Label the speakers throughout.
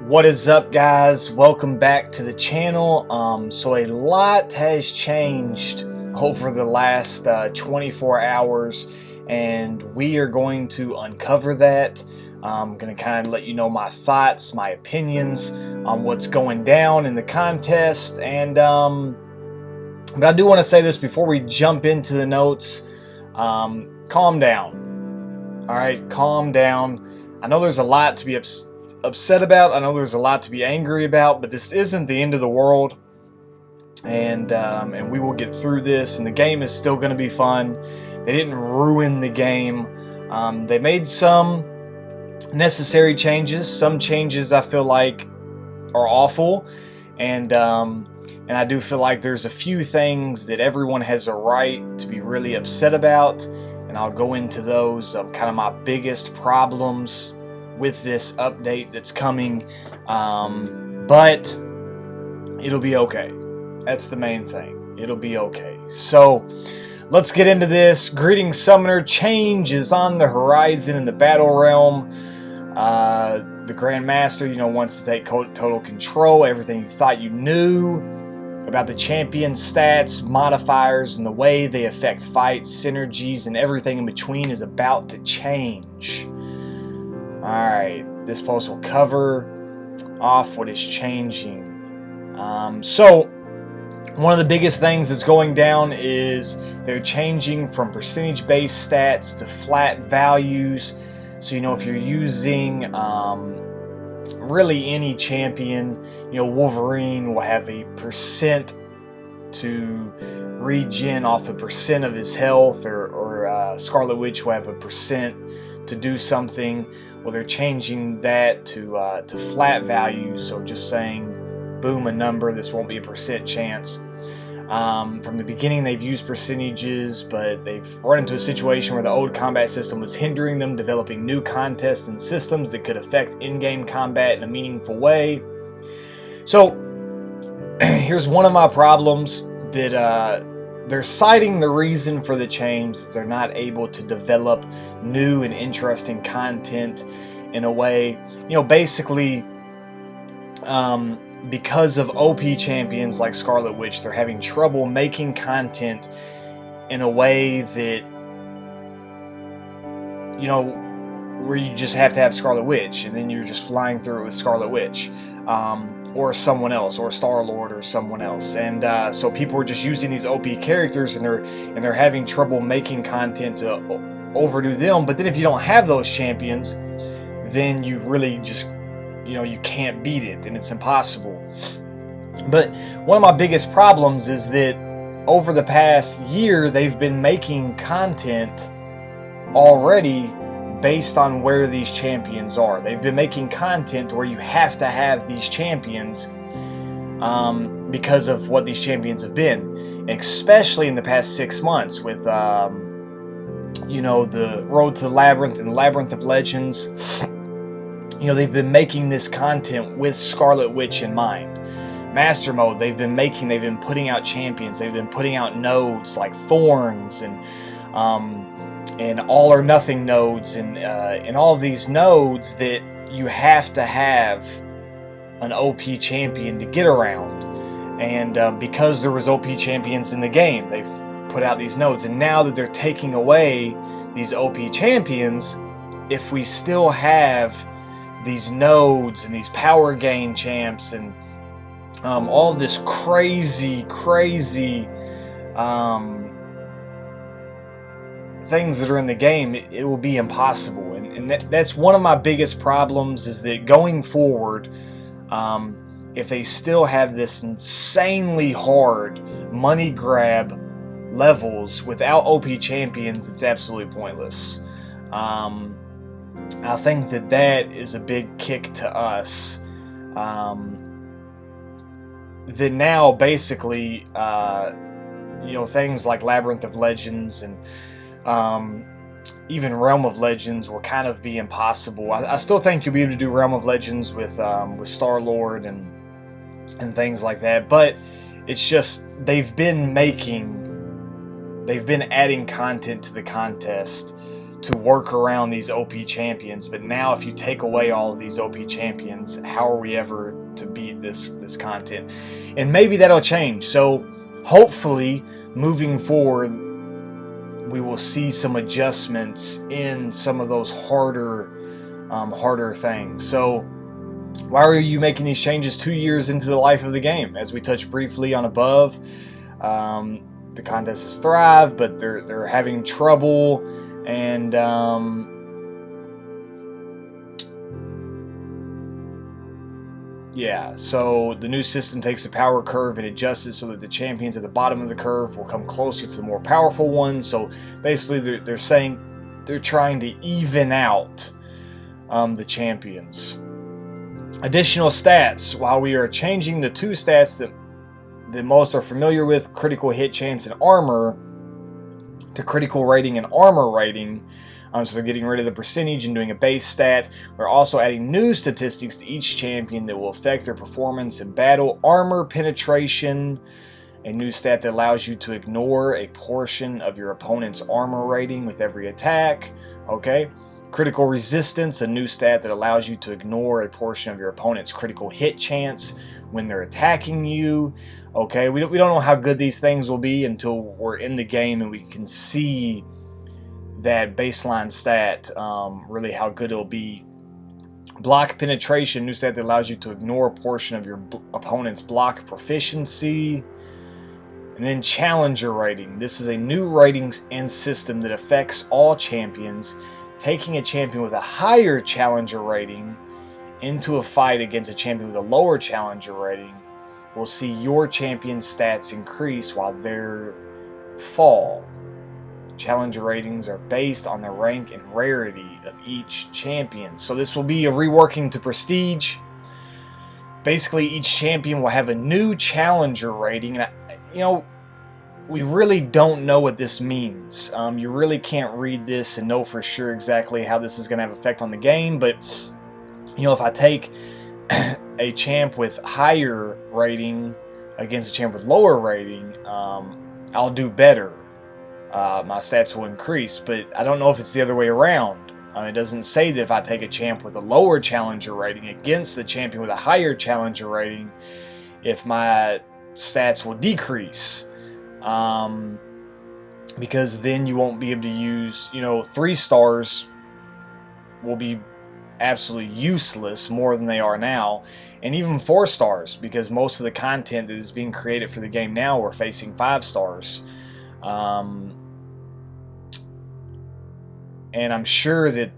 Speaker 1: What is up, guys? Welcome back to the channel. So a lot has changed over the last 24 hours, and we are going to uncover that. I'm going to kind of let you know my thoughts, my opinions on what's going down in the contest, and but I do want to say this before we jump into the notes. Calm down. All right, calm down. I know there's a lot to be upset about. I know there's a lot to be angry about, but this isn't the end of the world, and we will get through this, and the game is still going to be fun. They didn't ruin the game. They made some necessary changes. Some changes I feel like are awful, and I do feel like there's a few things that everyone has a right to be really upset about, and I'll go into those kind of my biggest problems with this update that's coming, but it'll be okay. That's the main thing. It'll be okay. So let's get into this. Greetings, Summoner. Change is on the horizon in the battle realm. The Grandmaster, wants to take total control. Everything you thought you knew about the champion stats, modifiers, and the way they affect fights, synergies, and everything in between is about to change. Alright, this post will cover off what is changing. So, one of the biggest things that's going down is they're changing from percentage-based stats to flat values. So, if you're using really any champion, Wolverine will have a percent to regen off a percent of his health, or Scarlet Witch will have a percent to do something. Well, they're changing that to flat values, so just saying, boom, a number. This won't be a percent chance. From the beginning, they've used percentages, but they've run into a situation where the old combat system was hindering them developing new contests and systems that could affect in-game combat in a meaningful way. So, here's one of my problems, that they're citing the reason for the change that they're not able to develop new and interesting content in a way, basically, because of OP champions like Scarlet Witch, they're having trouble making content in a way that, where you just have to have Scarlet Witch, and then you're just flying through it with Scarlet Witch. Or someone else, or Star-Lord, or someone else, and so people are just using these OP characters, and they're having trouble making content to overdo them. But then if you don't have those champions, then you really just, you can't beat it, and it's impossible. But one of my biggest problems is that over the past year, they've been making content already based on where these champions are. They've been making content where you have to have these champions because of what these champions have been, especially in the past 6 months with the Road to the Labyrinth and Labyrinth of Legends. They've been making this content with Scarlet Witch in mind. Master Mode, they've been putting out champions, they've been putting out nodes like Thorns and all or nothing nodes, and all of these nodes that you have to have an OP champion to get around. And because there was OP champions in the game, they've put out these nodes. And now that they're taking away these OP champions, if we still have these nodes and these power gain champs and all of this crazy things that are in the game, it will be impossible. And that's one of my biggest problems, is that going forward, if they still have this insanely hard money grab levels without OP champions, it's absolutely pointless. I think that is a big kick to us. That now basically, things like Labyrinth of Legends and even Realm of Legends will kind of be impossible. I still think you'll be able to do Realm of Legends with Star-Lord and things like that, but it's just they've been adding content to the contest to work around these OP champions. But now if you take away all of these OP champions, how are we ever to beat this content? And maybe that'll change. So hopefully moving forward, we will see some adjustments in some of those harder things. So why are you making these changes 2 years into the life of the game? As we touched briefly on above, the contest has thrived, but they're having trouble, and yeah, so the new system takes the power curve and adjusts it so that the champions at the bottom of the curve will come closer to the more powerful ones. So basically they're saying they're trying to even out the champions. Additional stats. While we are changing the two stats that most are familiar with, critical hit chance and armor, to critical rating and armor rating, so they're getting rid of the percentage and doing a base stat. We're also adding new statistics to each champion that will affect their performance in battle. Armor penetration, a new stat that allows you to ignore a portion of your opponent's armor rating with every attack. Okay. Critical resistance, a new stat that allows you to ignore a portion of your opponent's critical hit chance when they're attacking you. Okay, we don't know how good these things will be until we're in the game and we can see that baseline stat, really how good it'll be. Block penetration, new stat that allows you to ignore a portion of your opponent's block proficiency. And then challenger rating. This is a new rating and system that affects all champions. Taking a champion with a higher challenger rating into a fight against a champion with a lower challenger rating will see your champion's stats increase while their fall. Challenger ratings are based on the rank and rarity of each champion. So this will be a reworking to prestige. Basically, each champion will have a new challenger rating. And we really don't know what this means. You really can't read this and know for sure exactly how this is going to have effect on the game. But, if I take a champ with higher rating against a champ with lower rating, I'll do better. My stats will increase, but I don't know if it's the other way around. It doesn't say that if I take a champ with a lower challenger rating against the champion with a higher challenger rating, if my stats will decrease. Because then you won't be able to use, 3 stars will be absolutely useless more than they are now, and even 4 stars, because most of the content that is being created for the game now we're facing 5 stars. And I'm sure that,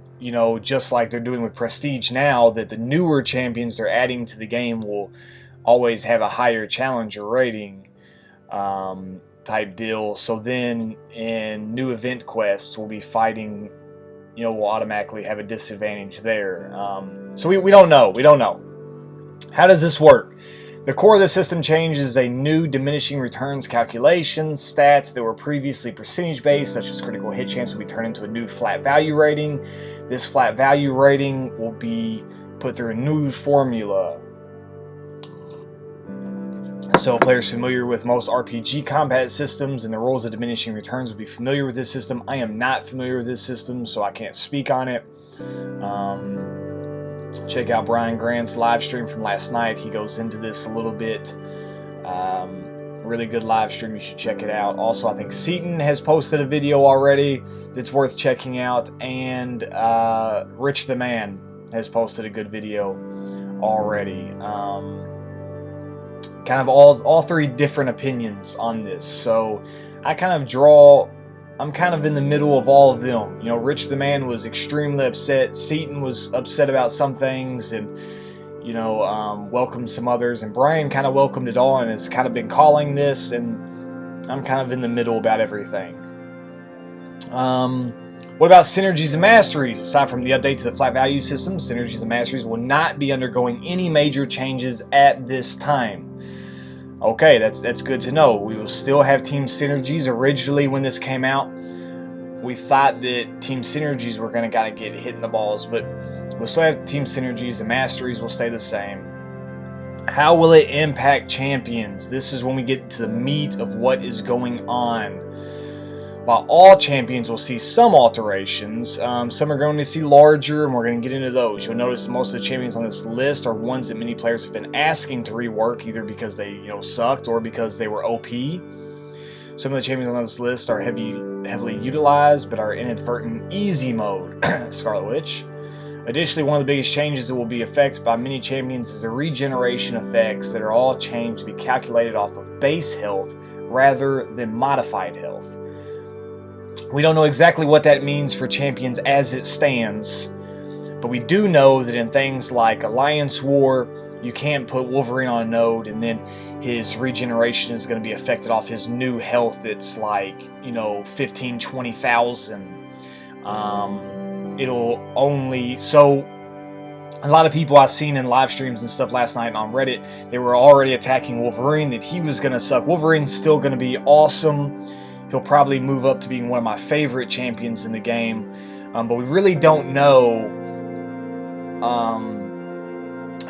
Speaker 1: just like they're doing with Prestige now, that the newer champions they're adding to the game will always have a higher challenger rating type deal. So then in new event quests we'll be fighting, we'll automatically have a disadvantage there. So we don't know. We don't know. How does this work? The core of the system changes a new diminishing returns calculation. Stats that were previously percentage based, such as critical hit chance, will be turned into a new flat value rating. This flat value rating will be put through a new formula. So players familiar with most RPG combat systems and the rules of diminishing returns will be familiar with this system. I am not familiar with this system, so I can't speak on it. Check out Brian Grant's live stream from last night. He goes into this a little bit. Really good live stream. You should check it out. Also, I think Seaton has posted a video already that's worth checking out. And Rich the Man has posted a good video already. Kind of all 3 different opinions on this. So I'm kind of in the middle of all of them. Rich the Man was extremely upset. Seaton was upset about some things and, welcomed some others. And Brian kind of welcomed it all and has kind of been calling this. And I'm kind of in the middle about everything. What about synergies and masteries? Aside from the update to the flat value system, synergies and masteries will not be undergoing any major changes at this time. Okay, that's good to know. We will still have Team Synergies. Originally, when this came out, we thought that Team Synergies were going to kind of get hit in the balls, but we'll still have Team Synergies. The Masteries will stay the same. How will it impact champions? This is when we get to the meat of what is going on. while all champions will see some alterations, some are going to see larger, and we're going to get into those. You'll notice most of the champions on this list are ones that many players have been asking to rework, either because they sucked or because they were OP. Some of the champions on this list are heavily utilized, but are inadvertent easy mode. Scarlet Witch. Additionally, one of the biggest changes that will be affected by many champions is the regeneration effects that are all changed to be calculated off of base health rather than modified health. We don't know exactly what that means for champions as it stands, but we do know that in things like Alliance War, you can't put Wolverine on a node and then his regeneration is going to be affected off his new health that's like, 15, 20,000. It'll only... So, a lot of people I've seen in live streams and stuff last night and on Reddit, they were already attacking Wolverine, that he was going to suck. Wolverine's still going to be awesome. He'll probably move up to being one of my favorite champions in the game. But we really don't know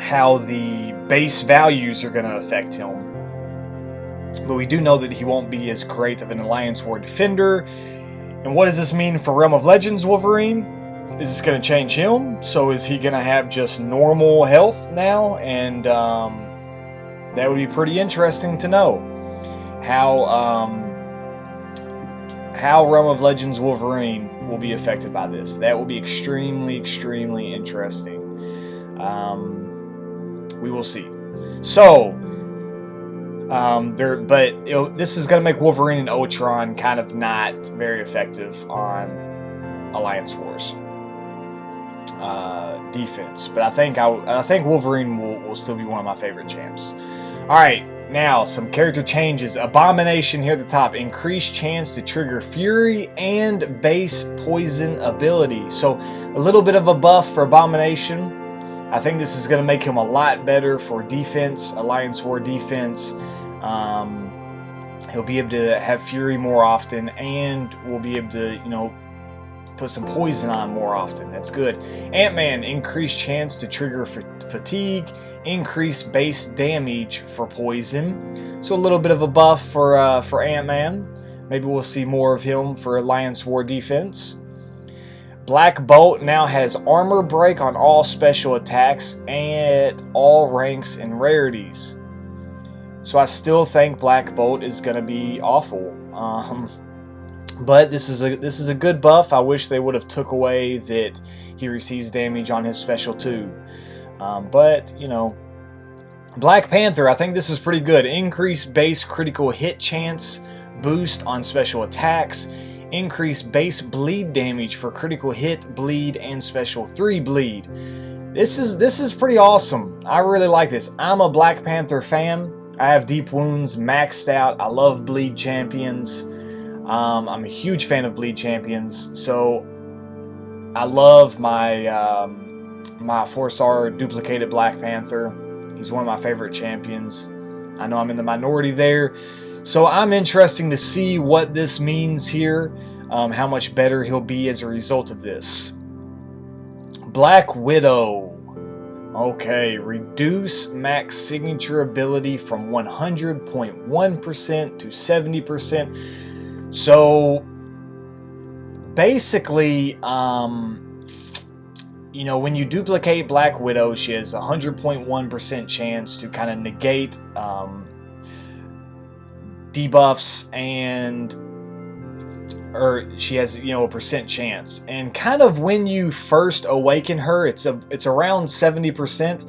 Speaker 1: how the base values are going to affect him. But we do know that he won't be as great of an Alliance War defender. And what does this mean for Realm of Legends Wolverine? Is this going to change him? So is he going to have just normal health now? And that would be pretty interesting to know. How Realm of Legends Wolverine will be affected by this. That will be extremely, extremely interesting. We will see. So, this is going to make Wolverine and Ultron kind of not very effective on Alliance Wars defense. But I think Wolverine will still be one of my favorite champs. All right. Now, some character changes. Abomination here at the top. Increased chance to trigger Fury and base poison ability. So, a little bit of a buff for Abomination. I think this is going to make him a lot better for defense, Alliance War defense. He'll be able to have Fury more often, and we'll be able to, put some poison on more often. That's good. Ant-Man, increased chance to trigger fatigue, increased base damage for poison. So a little bit of a buff for Ant-Man. Maybe we'll see more of him for Alliance War defense. Black Bolt now has armor break on all special attacks at all ranks and rarities. So I still think Black Bolt is going to be awful. But this is a good buff. I wish they would have took away that he receives damage on his special too. But Black Panther, I think this is pretty good. Increased base critical hit chance boost on special attacks. Increased base bleed damage for critical hit, bleed, and special 3 bleed. This is pretty awesome. I really like this. I'm a Black Panther fan. I have deep wounds maxed out. I love bleed champions. I'm a huge fan of bleed champions. So I love my my 4-star duplicated Black Panther. He's one of my favorite champions. I know I'm in the minority there. So I'm interested to see what this means here, how much better he'll be as a result of this. Black Widow. Okay, reduce max signature ability from 100.1% to 70%. So basically, when you duplicate Black Widow, she has a 100.1% chance to kind of negate debuffs or she has a percent chance, and kind of when you first awaken her, it's around 70%,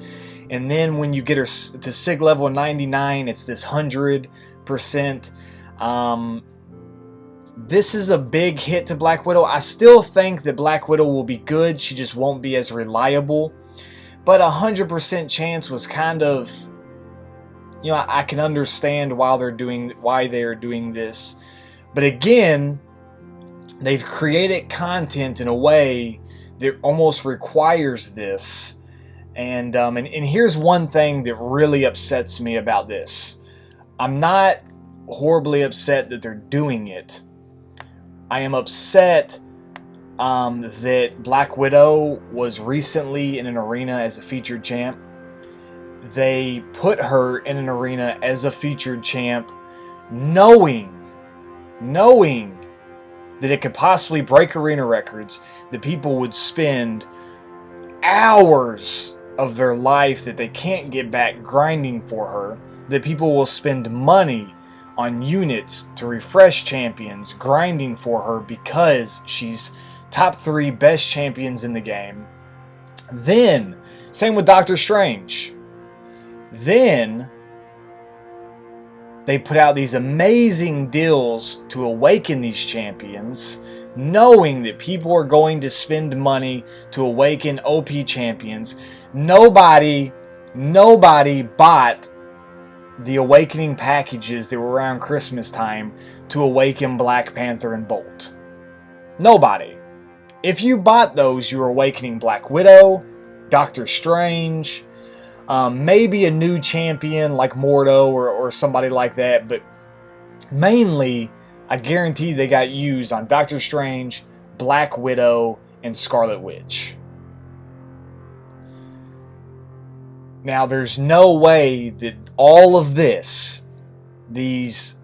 Speaker 1: and then when you get her to Sig level 99, it's this 100%. This is a big hit to Black Widow. I still think that Black Widow will be good. She just won't be as reliable. But 100% chance was kind of, I can understand why they're doing this. But again, they've created content in a way that almost requires this. And here's one thing that really upsets me about this. I'm not horribly upset that they're doing it. I am upset that Black Widow was recently in an arena as a featured champ. They put her in an arena as a featured champ knowing that it could possibly break arena records, that people would spend hours of their life that they can't get back grinding for her, that people will spend money on units to refresh champions grinding for her because she's top 3 best champions in the game. Then, same with Doctor Strange. Then they put out these amazing deals to awaken these champions, knowing that people are going to spend money to awaken OP champions. Nobody bought the awakening packages that were around Christmas time to awaken Black Panther and Bolt. Nobody. If you bought those, you were awakening Black Widow, Doctor Strange, maybe a new champion like Mordo or somebody like that, but mainly, I guarantee they got used on Doctor Strange, Black Widow, and Scarlet Witch. Now, there's no way that all of this, these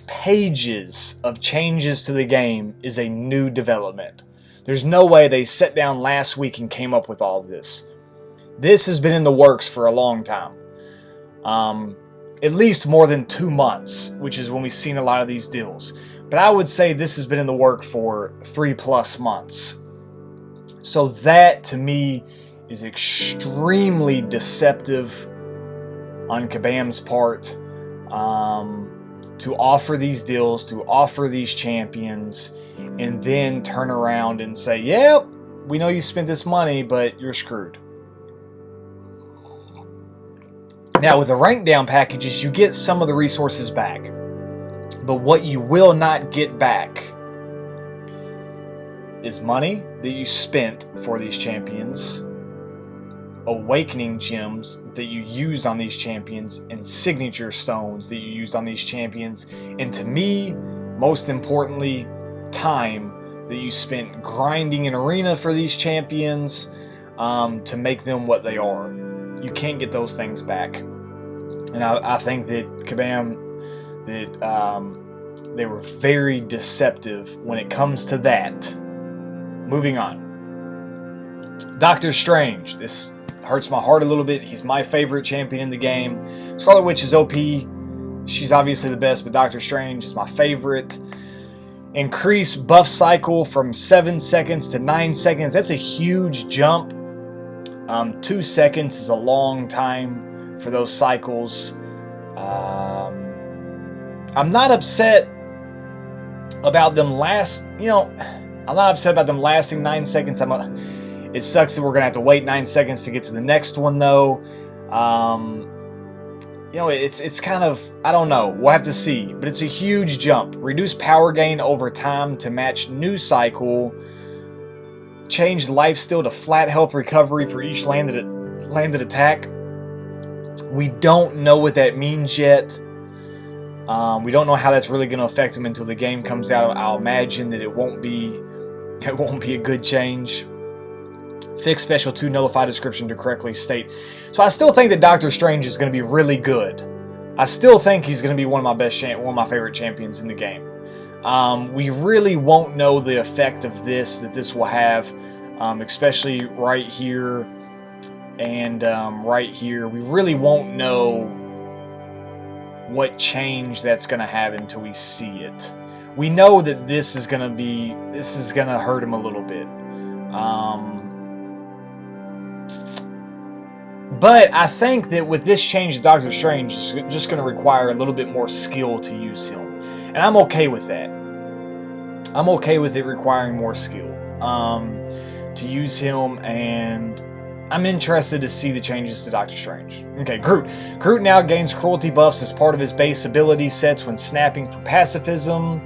Speaker 1: pages of changes to the game is a new development. There's no way they sat down last week and came up with all of this. This has been in the works for a long time. At least more than 2 months, which is when we've seen a lot of these deals. But I would say this has been in the work for 3+ months. So that, to me, is extremely deceptive on Kabam's part, to offer these deals, to offer these champions, and then turn around and say, yep, we know you spent this money, but you're screwed. Now, with the rank down packages, you get some of the resources back. But what you will not get back is money that you spent for these champions, awakening gems that you used on these champions, and signature stones that you used on these champions, and to me, most importantly, time that you spent grinding an arena for these champions to make them what they are. You can't get those things back. And I think that Kabam, that they were very deceptive when it comes to that. Moving on. Doctor Strange. This hurts my heart a little bit. He's my favorite champion in the game. Scarlet Witch is OP. She's obviously the best, but Doctor Strange is my favorite. Increase buff cycle from 7 seconds to 9 seconds. That's a huge jump. 2 seconds is a long time for those cycles. I'm not upset about them I'm not upset about them lasting 9 seconds. It sucks that we're gonna have to wait 9 seconds to get to the next one, though. It's kind of, I don't know. We'll have to see, but it's a huge jump. Reduce power gain over time to match new cycle. Change life steal to flat health recovery for each landed attack. We don't know what that means yet. We don't know how that's really going to affect him until the game comes out. I'll imagine that it won't be a good change. Fix special 2 nullify description to correctly state. So I still think that Doctor Strange is going to be really good. I still think he's going to be one of my favorite champions in the game. We really won't know the effect of that this will have, especially right here and right here. We really won't know what change that's going to have until we see it. We know that this is going to hurt him a little bit. But I think that with this change, Doctor Strange is just going to require a little bit more skill to use him. And I'm okay with that. I'm okay with it requiring more skill to use him, and I'm interested to see the changes to Doctor Strange. Okay, Groot. Groot now gains cruelty buffs as part of his base ability sets when snapping from pacifism.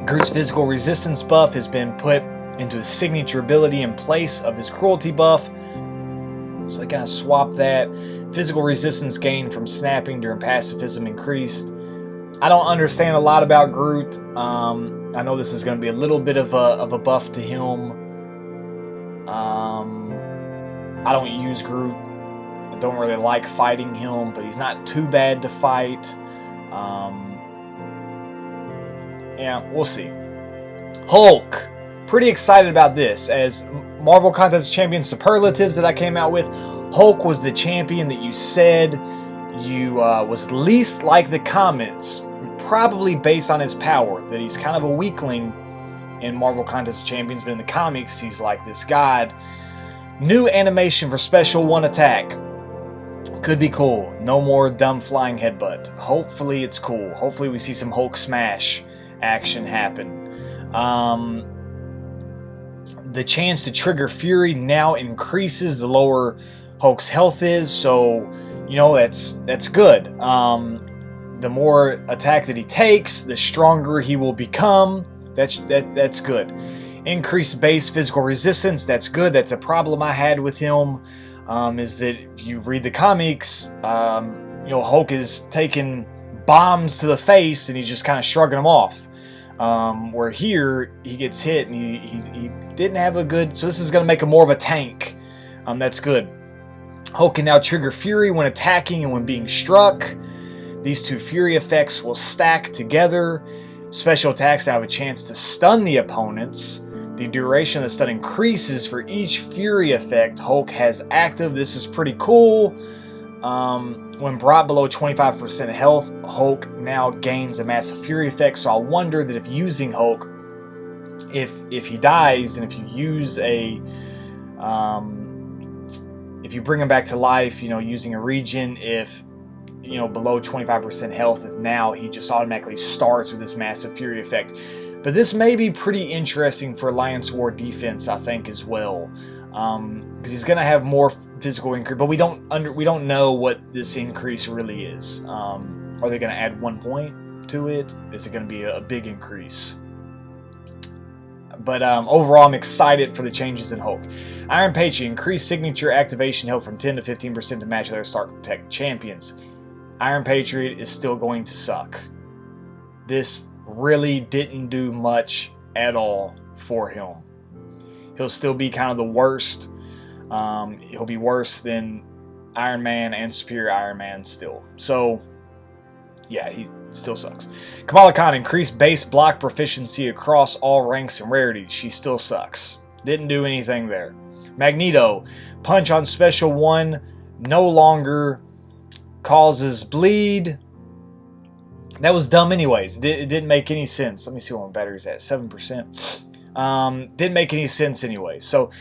Speaker 1: Groot's physical resistance buff has been put into his signature ability in place of his cruelty buff. So I kind of swap that. Physical resistance gained from snapping during pacifism increased. I don't understand a lot about Groot. I know this is going to be a little bit of a buff to him. I don't use Groot. I don't really like fighting him, but he's not too bad to fight. Yeah, we'll see. Hulk. Pretty excited about this. As Marvel Contest Champion superlatives that I came out with, Hulk was the champion that you said you was least like the comments, probably based on his power, that he's kind of a weakling in Marvel Contest Champions, but in the comics he's like this god. New animation for Special 1 attack. Could be cool. No more dumb flying headbutt. Hopefully it's cool. Hopefully we see some Hulk smash action happen. The chance to trigger Fury now increases the lower Hulk's health is, so you know that's good. The more attack that he takes, the stronger he will become. That's good. Increased base physical resistance. That's good. That's a problem I had with him. Is that if you read the comics, Hulk is taking bombs to the face and he's just kind of shrugging them off. Where here he gets hit and he didn't have a good. So this is going to make him more of a tank. That's good. Hulk can now trigger Fury when attacking and when being struck. These two Fury effects will stack together. Special attacks now have a chance to stun the opponents. The duration of the stun increases for each Fury effect Hulk has active. This is pretty cool. When brought below 25% health, Hulk now gains a massive Fury effect. So I wonder that if using Hulk, if he dies and if you use a, if you bring him back to life, using a regen, if below 25% health, if now he just automatically starts with this massive Fury effect. But this may be pretty interesting for Alliance War defense, I think, as well, because he's going to have more physical increase. But we don't know what this increase really is. Are they going to add 1 point to it? Is it going to be a big increase? But overall, I'm excited for the changes in Hulk. Iron Patriot increased signature activation health from 10 to 15% to match other Stark Tech champions. Iron Patriot is still going to suck. This really didn't do much at all for him. He'll still be kind of the worst. He'll be worse than Iron Man and Superior Iron Man still. So, yeah, he still sucks. Kamala Khan increased base block proficiency across all ranks and rarities. She still sucks. Didn't do anything there. Magneto, punch on Special 1 no longer causes bleed. That was dumb anyways. It didn't make any sense. Let me see what my battery's at. 7%. Didn't make any sense anyway. So,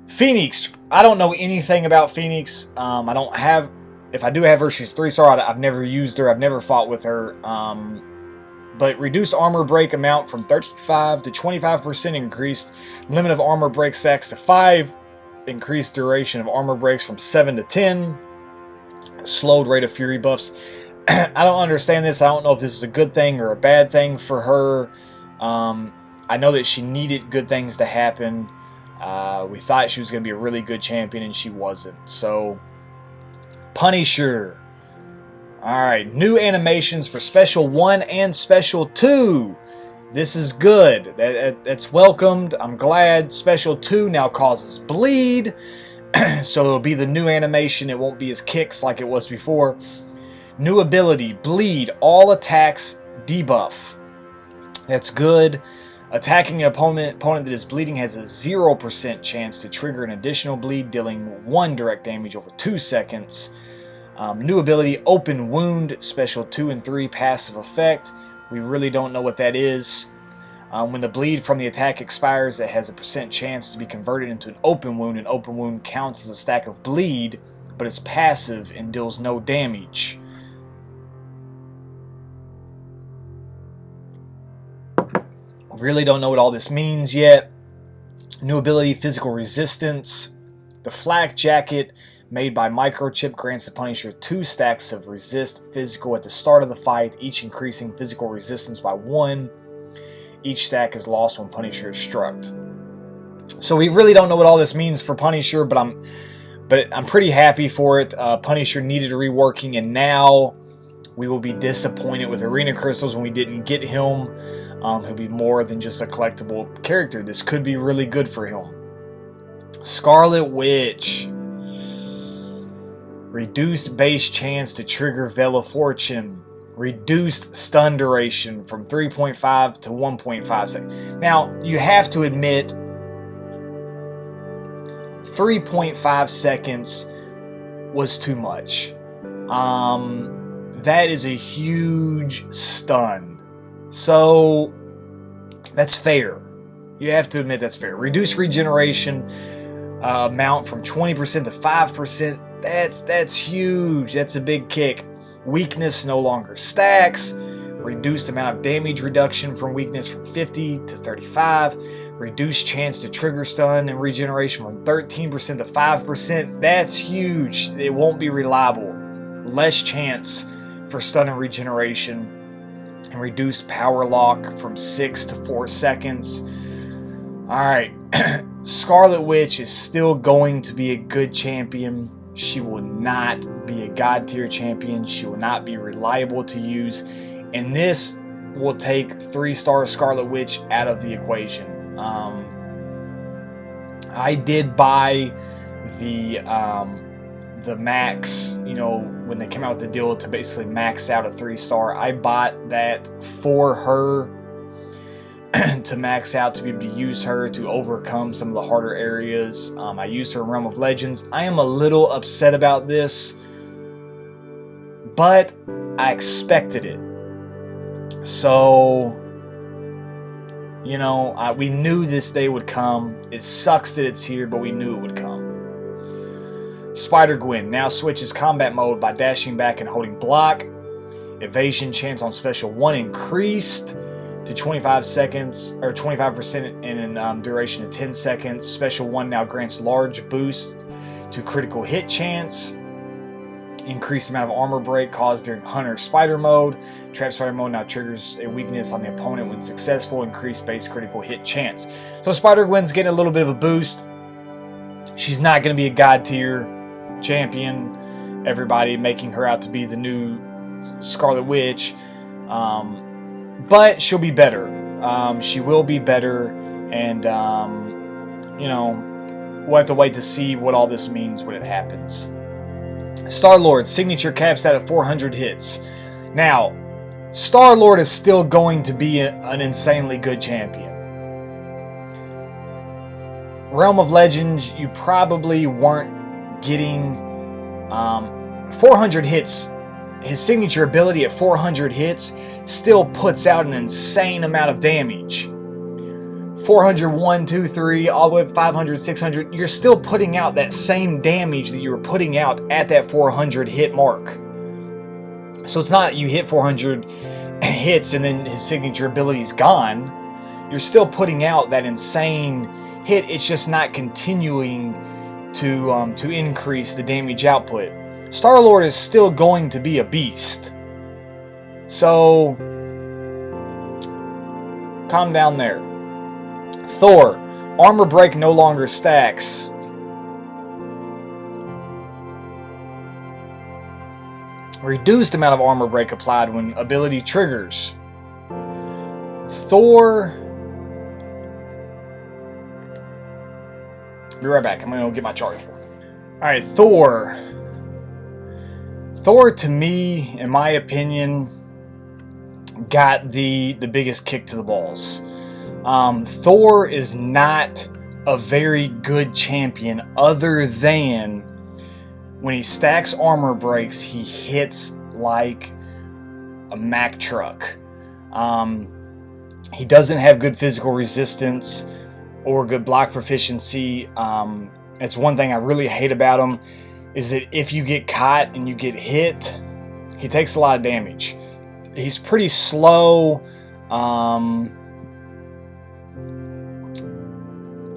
Speaker 1: Phoenix. I don't know anything about Phoenix. I don't have... If I do have her, she's 3-star. I've never used her. I've never fought with her. But reduced armor break amount from 35 to 25%. Increased limit of armor break stacks to 5. Increased duration of armor breaks from 7 to 10. Slowed rate of Fury buffs. I don't understand this. I don't know if this is a good thing or a bad thing for her. I know that she needed good things to happen. We thought she was going to be a really good champion, and she wasn't. So, Punisher. Alright, new animations for Special 1 and Special 2. This is good. That's welcomed. I'm glad. Special 2 now causes bleed. So it'll be the new animation. It won't be as kicks like it was before. New ability, bleed, all attacks debuff. That's good. Attacking an opponent that is bleeding has a 0% chance to trigger an additional bleed, dealing 1 direct damage over 2 seconds. New ability, open wound, Special 2 and 3 passive effect. We really don't know what that is. When the bleed from the attack expires, it has a % chance to be converted into an open wound. An open wound counts as a stack of bleed, but it's passive and deals no damage. Really don't know what all this means yet. New ability, physical resistance. The flak jacket made by Microchip grants the Punisher 2 stacks of resist physical at the start of the fight, each increasing physical resistance by 1. Each stack is lost when Punisher is struck. So we really don't know what all this means for Punisher, but I'm pretty happy for it. Punisher needed a reworking, and now we will be disappointed with Arena Crystals when we didn't get him. He'll be more than just a collectible character. This could be really good for him. Scarlet Witch. Reduced base chance to trigger Veil of Fortune. reduced stun duration from 3.5 to 1.5 seconds. Now, you have to admit, 3.5 seconds was too much. That is a huge stun. So, that's fair. You have to admit that's fair. Reduce regeneration amount from 20% to 5%. That's huge. That's a big kick. Weakness no longer stacks. Reduced amount of damage reduction from weakness from 50 to 35. Reduced chance to trigger stun and regeneration from 13% to 5%. That's huge. It won't be reliable. Less chance for stun and regeneration. And reduced power lock from 6 to 4 seconds. Alright. Scarlet Witch is still going to be a good champion. She will not be a god tier champion. She will not be reliable to use. And this will take 3-star Scarlet Witch out of the equation. I did buy the max, when they came out with the deal to basically max out a 3-star. I bought that for her to max out, to be able to use her to overcome some of the harder areas. I used her in Realm of Legends. I am a little upset about this, but I expected it. So, we knew this day would come. It sucks that it's here, but we knew it would come. SpiderGwen now switches combat mode by dashing back and holding block. Evasion chance on special 1 increased to 25 seconds, or 25% in duration of 10 seconds. Special 1 now grants large boost to critical hit chance. Increased amount of armor break caused during Hunter Spider mode. Trap Spider mode now triggers a weakness on the opponent when successful. Increased base critical hit chance. So Spider-Gwen's getting a little bit of a boost. She's not going to be a god tier champion. Everybody making her out to be the new Scarlet Witch. But she'll be better. She will be better. And, we'll have to wait to see what all this means when it happens. Star-Lord signature caps out at 400 hits. Now, Star-Lord is still going to be an insanely good champion. Realm of Legends, you probably weren't getting 400 hits. His signature ability at 400 hits still puts out an insane amount of damage. 400, 1, 2, 3, all the way up 500, 600. You're still putting out that same damage that you were putting out at that 400 hit mark. So it's not you hit 400 hits and then his signature ability is gone. You're still putting out that insane hit. It's just not continuing to increase the damage output. Star-Lord is still going to be a beast. So, calm down there. Thor, armor break no longer stacks. Reduced amount of armor break applied when ability triggers. Thor. Be right back. I'm going to go get my charger. Alright, Thor. Thor, to me, in my opinion, got the biggest kick to the balls. Thor is not a very good champion other than when he stacks armor breaks, he hits like a Mack truck. He doesn't have good physical resistance or good block proficiency. It's one thing I really hate about him, is that if you get caught and you get hit, he takes a lot of damage. He's pretty slow.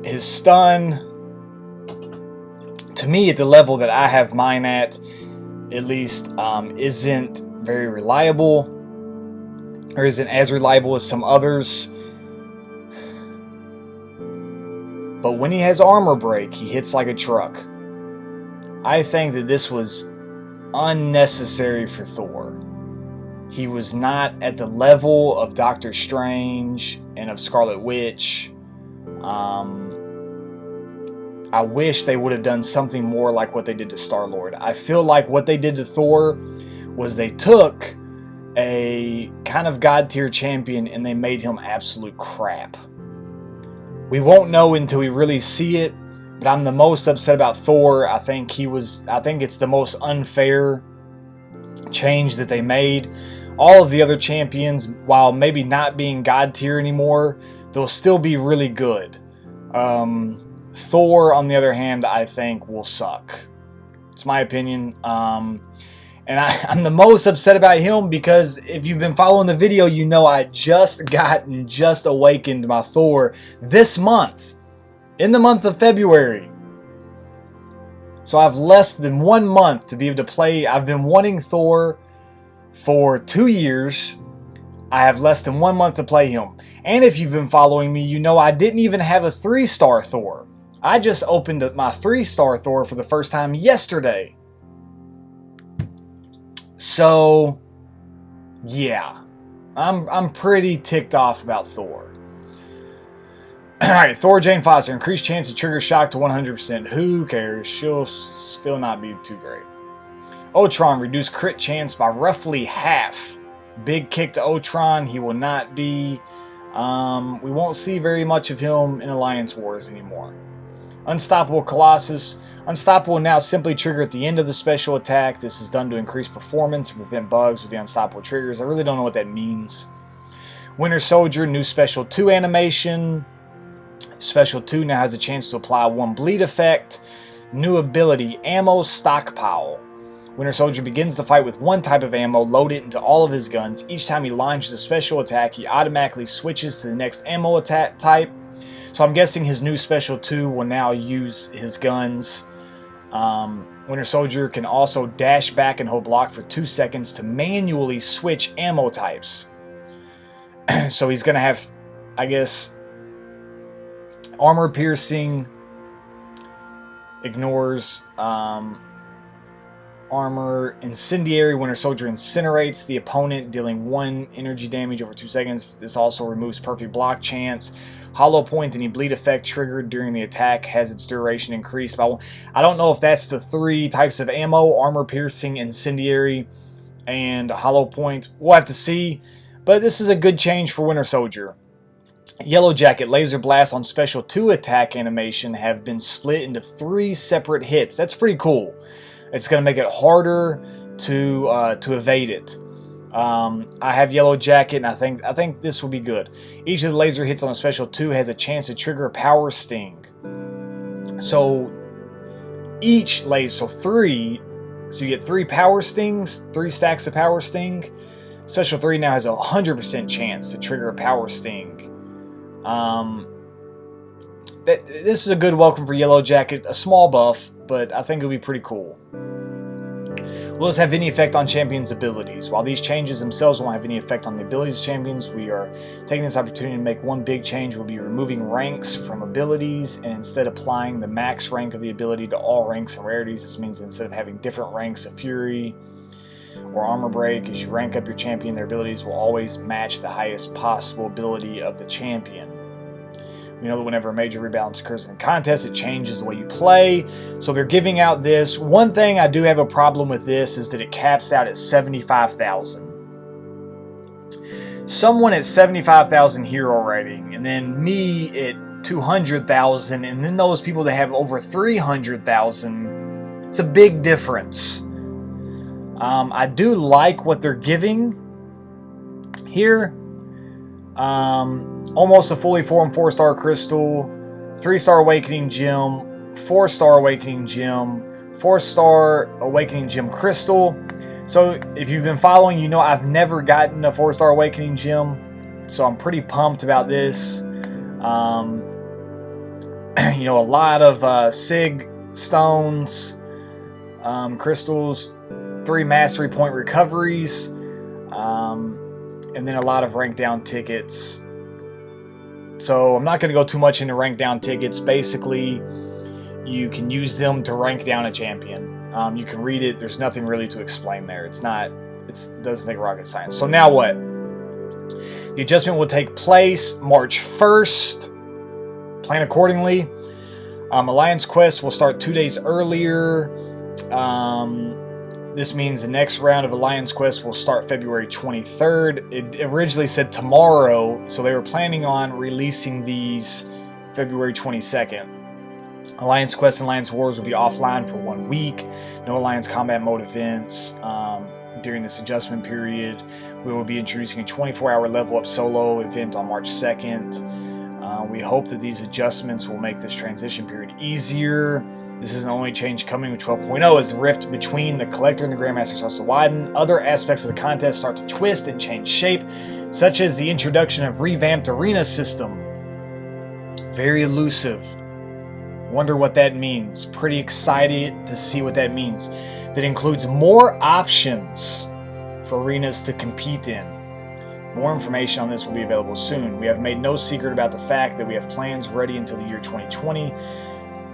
Speaker 1: His stun, to me, at the level that I have mine at least, isn't very reliable, or isn't as reliable as some others. But when he has armor break, he hits like a truck. I think that this was unnecessary for Thor. He was not at the level of Doctor Strange and of Scarlet Witch. I wish they would have done something more like what they did to Star-Lord. I feel like what they did to Thor was they took a kind of god tier champion and they made him absolute crap. We won't know until we really see it, but I'm the most upset about Thor. I think it's the most unfair change that they made. All of the other champions, while maybe not being god tier anymore, they'll still be really good. Thor, on the other hand, I think will suck. It's my opinion. And I'm the most upset about him because if you've been following the video, you know I just awakened my Thor this month. In the month of February. So I have less than 1 month to be able to play. I've been wanting Thor for 2 years. I have less than 1 month to play him. And if you've been following me, you know I didn't even have a 3-star Thor. I just opened my 3-star Thor for the first time yesterday. So, yeah. I'm pretty ticked off about Thor. Alright, Thor Jane Foster. Increased chance to trigger shock to 100%. Who cares? She'll still not be too great. Ultron. Reduced crit chance by roughly half. Big kick to Ultron. He will not be... we won't see very much of him in Alliance Wars anymore. Unstoppable Colossus. Unstoppable now simply trigger at the end of the special attack. This is done to increase performance and prevent bugs with the unstoppable triggers. I really don't know what that means. Winter Soldier. New Special 2 animation. Special 2 now has a chance to apply 1 bleed effect. New ability, Ammo Stockpile. Winter Soldier begins the fight with 1 type of ammo, load it into all of his guns. Each time he launches a special attack, he automatically switches to the next ammo attack type. So I'm guessing his new Special 2 will now use his guns. Winter Soldier can also dash back and hold block for 2 seconds to manually switch ammo types. So he's going to have, I guess... Armor piercing ignores armor. Incendiary. Winter Soldier incinerates the opponent, dealing 1 energy damage over 2 seconds. This also removes perfect block chance. Hollow point. Any bleed effect triggered during the attack has its duration increased by 1. I don't know if that's the 3 types of ammo: armor piercing, incendiary, and hollow point. We'll have to see. But this is a good change for Winter Soldier. Yellow Jacket. Laser blast on Special 2 attack animation have been split into 3 separate hits. That's pretty cool. It's going to make it harder to evade it. I have Yellow Jacket, and I think this will be good. Each of the laser hits on a Special 2 has a chance to trigger Power Sting. So each laser, so 3. So you get 3 Power Stings, 3 stacks of Power Sting. Special 3 now has a 100% chance to trigger a Power Sting. This is a good welcome for Yellow Jacket. A small buff, but I think it'll be pretty cool. Will this have any effect on champions' abilities? While these changes themselves won't have any effect on the abilities of champions, we are taking this opportunity to make one big change. We'll be removing ranks from abilities and instead applying the max rank of the ability to all ranks and rarities. This means that instead of having different ranks of Fury or Armor Break, as you rank up your champion, their abilities will always match the highest possible ability of the champion. We know that whenever a major rebalance occurs in a contest, it changes the way you play. So they're giving out this. One thing I do have a problem with this is that it caps out at 75,000. Someone at 75,000 hero rating, and then me at 200,000, and then those people that have over 300,000. It's a big difference. I do like what they're giving here. Almost a fully formed 4-star crystal, 3-star awakening gem, 4-star awakening gem, 4-star awakening gem crystal. So if you've been following, you know I've never gotten a 4-star awakening gem, so I'm pretty pumped about this. You know, a lot of sig stones, crystals, 3 mastery point recoveries, and then a lot of rank down tickets. So I'm not going to go too much into rank down tickets. Basically, you can use them to rank down a champion. You can read it. There's nothing really to explain there. It doesn't take rocket science. So now what? The adjustment will take place March 1st. Plan accordingly. Alliance Quest will start 2 days earlier. This means the next round of Alliance Quest will start February 23rd. It originally said tomorrow, so they were planning on releasing these February 22nd. Alliance Quest and Alliance Wars will be offline for 1 week. No Alliance Combat Mode events during this adjustment period. We will be introducing a 24-hour level up solo event on March 2nd. We hope that these adjustments will make this transition period easier. This is the only change coming with 12.0 as the rift between the Collector and the Grandmaster starts to widen. Other aspects of the contest start to twist and change shape, such as the introduction of revamped arena system. Very elusive. Wonder what that means. Pretty excited to see what that means. That includes more options for arenas to compete in. More information on this will be available soon. We have made no secret about the fact that we have plans ready until the year 2020,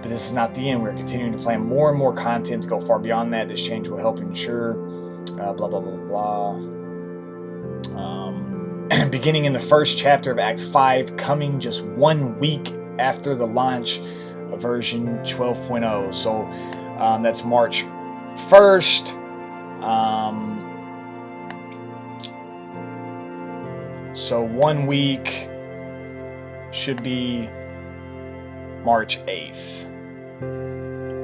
Speaker 1: but this is not the end. We're continuing to plan more and more content to go far beyond that. This change will help ensure blah, blah, blah, blah. Beginning in the first chapter of Act 5, coming just 1 week after the launch of version 12.0. So that's March 1st. So 1 week should be March 8th.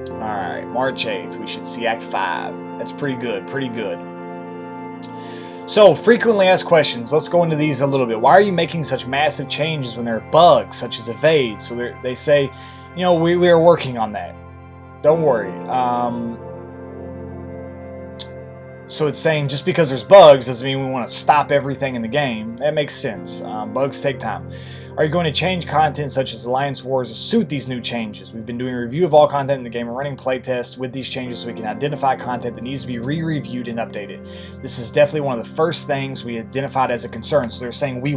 Speaker 1: Alright, March 8th. We should see Act 5. That's pretty good, pretty good. So, frequently asked questions. Let's go into these a little bit. Why are you making such massive changes when there are bugs, such as evade? So they say, you know, we are working on that. Don't worry. So it's saying just because there's bugs doesn't mean we want to stop everything in the game. That makes sense. Bugs take time. Are you going to change content such as Alliance Wars to suit these new changes? We've been doing a review of all content in the game and running playtests with these changes so we can identify content that needs to be re-reviewed and updated. This is definitely one of the first things we identified as a concern. So they're saying we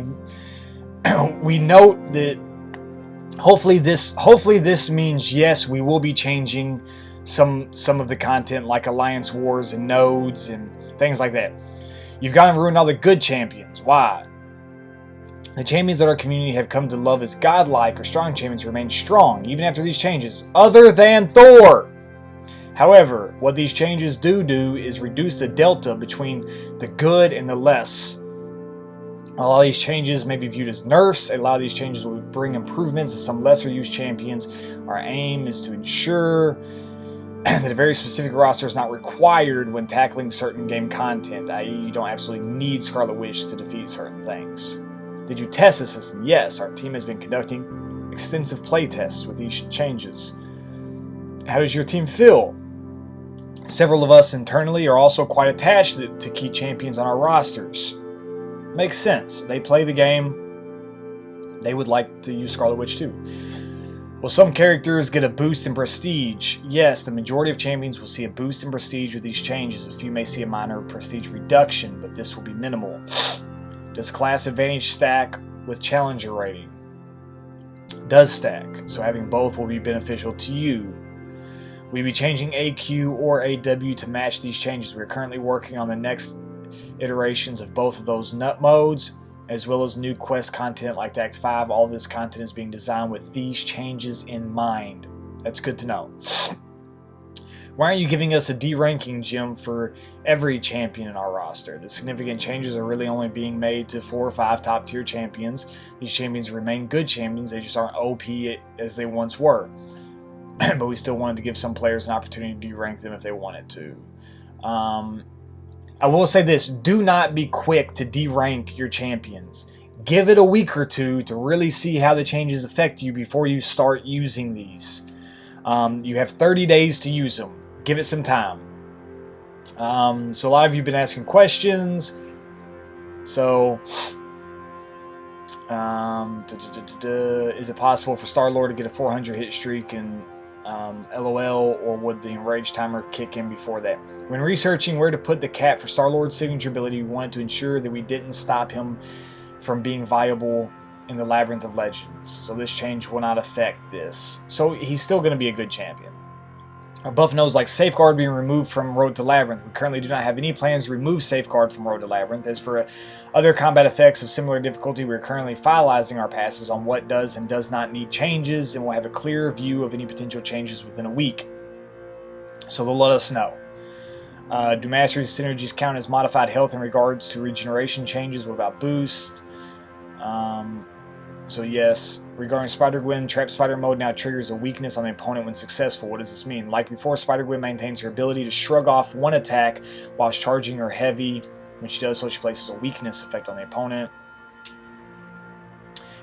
Speaker 1: note that hopefully this means yes, we will be changing some of the content like Alliance Wars and nodes and things like that. You've gone and ruined all the good champions. Why? The champions that our community have come to love as godlike or strong champions remain strong even after these changes, other than Thor. However, what these changes do is reduce the delta between the good and the less. A lot of these changes may be viewed as nerfs. A lot of these changes will bring improvements to some lesser used champions. Our aim is to ensure that a very specific roster is not required when tackling certain game content, i.e. you don't absolutely need Scarlet Witch to defeat certain things. Did you test the system? Yes, our team has been conducting extensive playtests with these changes. How does your team feel? Several of us internally are also quite attached to key champions on our rosters. Makes sense. They play the game. They would like to use Scarlet Witch too. Will some characters get a boost in prestige? Yes, the majority of champions will see a boost in prestige with these changes. A few may see a minor prestige reduction, but this will be minimal. Does class advantage stack with challenger rating? Does stack, so having both will be beneficial to you. We'll be changing AQ or AW to match these changes. We're currently working on the next iterations of both of those nut modes, as well as new quest content like Act 5. All of this content is being designed with these changes in mind. That's good to know. Why aren't you giving us a D-ranking gem for every champion in our roster? The significant changes are really only being made to 4 or 5 top-tier champions. These champions remain good champions, they just aren't OP as they once were. But we still wanted to give some players an opportunity to D-rank them if they wanted to. I will say this, do not be quick to D-rank your champions. Give it a week or two to really see how the changes affect you before you start using these. You have 30 days to use them. Give it some time. So a lot of you have been asking questions. So, is it possible for Star-Lord to get a 400 hit streak and LOL, or would the enrage timer kick in before that? When researching where to put the cap for Star-Lord's signature ability, we wanted to ensure that we didn't stop him from being viable in the Labyrinth of Legends. So this change will not affect this. So he's still going to be a good champion. Our buff knows like Safeguard being removed from Road to Labyrinth. We currently do not have any plans to remove Safeguard from Road to Labyrinth. As for other combat effects of similar difficulty, we are currently finalizing our passes on what does and does not need changes, and we'll have a clear view of any potential changes within a week. So they'll let us know. Do mastery synergies count as modified health in regards to regeneration changes? What about boost? So yes. Regarding SpiderGwen, Trap Spider mode now triggers a weakness on the opponent when successful. What does this mean? Like before, SpiderGwen maintains her ability to shrug off one attack whilst charging her heavy. When she does so, she places a weakness effect on the opponent.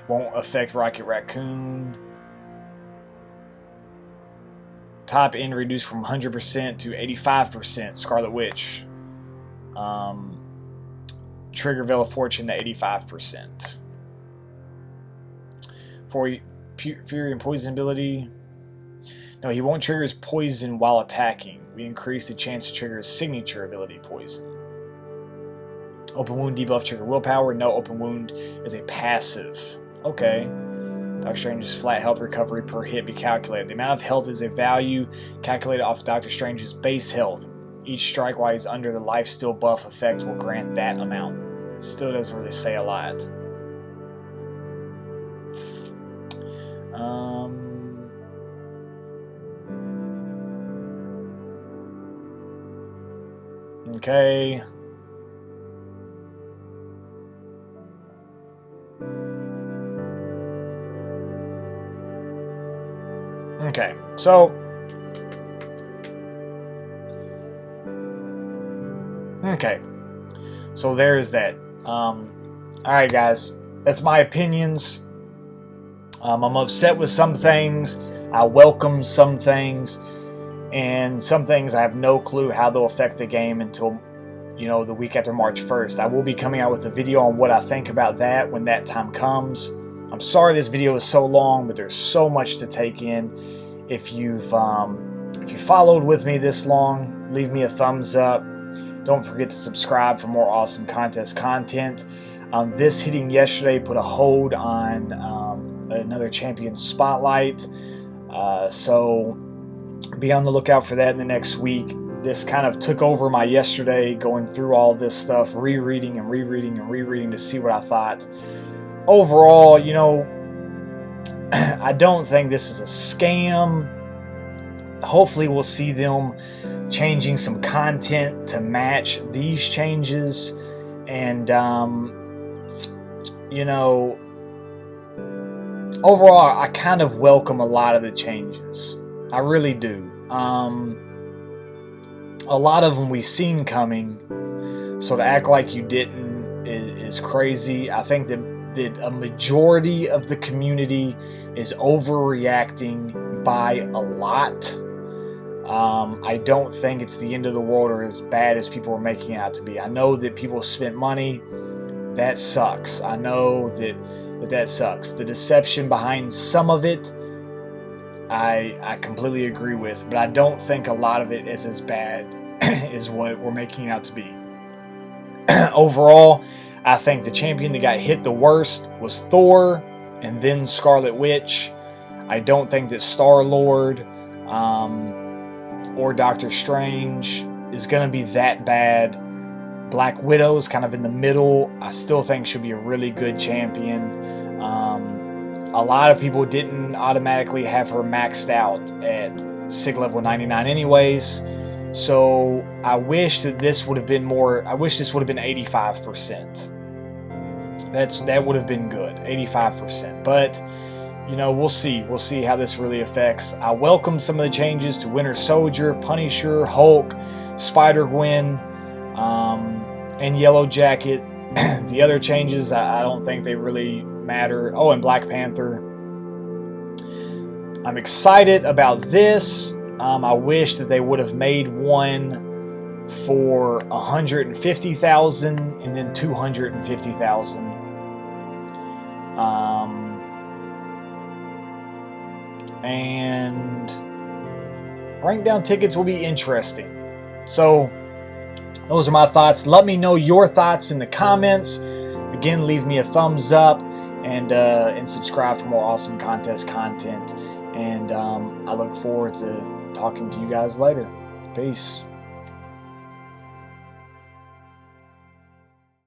Speaker 1: Won't affect Rocket Raccoon. Top end reduced from 100% to 85%. Scarlet Witch. Trigger Veil of Fortune to 85%. For Fury and Poison ability. No, he won't trigger his poison while attacking. We increase the chance to trigger his signature ability, Poison. Open Wound debuff trigger willpower. No, Open Wound is a passive. Okay. Doctor Strange's flat health recovery per hit be calculated. The amount of health is a value calculated off Doctor Strange's base health. Each strike while he's under the life steal buff effect will grant that amount. It still doesn't really say a lot. Okay. Okay, so there's that. Alright guys, that's my opinions. I'm upset with some things. I welcome some things, and some things I have no clue how they'll affect the game until, you know, the week after March 1st. I will be coming out with a video on what I think about that when that time comes. I'm sorry this video is so long, but there's so much to take in. If you followed with me this long, leave me a thumbs up. Don't forget to subscribe for more awesome contest content. This hitting yesterday put a hold on another champion spotlight. So be on the lookout for that in the next week. This kind of took over my yesterday, going through all this stuff, rereading to see what I thought. Overall, you know, I don't think this is a scam. Hopefully we'll see them changing some content to match these changes. And, you know, overall, I kind of welcome a lot of the changes. I really do. A lot of them we've seen coming. So to act like you didn't is crazy. I think that a majority of the community is overreacting by a lot. I don't think it's the end of the world or as bad as people are making it out to be. I know that people spent money. That sucks. I know that sucks. The deception behind some of it, I completely agree with, but I don't think a lot of it is as bad as what we're making it out to be. Overall, I think the champion that got hit the worst was Thor and then Scarlet Witch. I don't think that Star-Lord or Doctor Strange is going to be that bad. Black Widow is kind of in the middle. I still think she'll be a really good champion. A lot of people didn't automatically have her maxed out at SIG level 99 anyways. So I wish that this would have been more. I wish this would have been 85%. That would have been good, 85%. But you know, we'll see. We'll see how this really affects. I welcome some of the changes to Winter Soldier, Punisher, Hulk, Spider-Gwen, and Yellow Jacket. The other changes, I don't think they really matter. Oh, and Black Panther. I'm excited about this. I wish that they would have made one for 150,000 and then 250,000. And rank down tickets will be interesting. So those are my thoughts. Let me know your thoughts in the comments. Again, leave me a thumbs up and subscribe for more awesome contest content. And I look forward to talking to you guys later. Peace.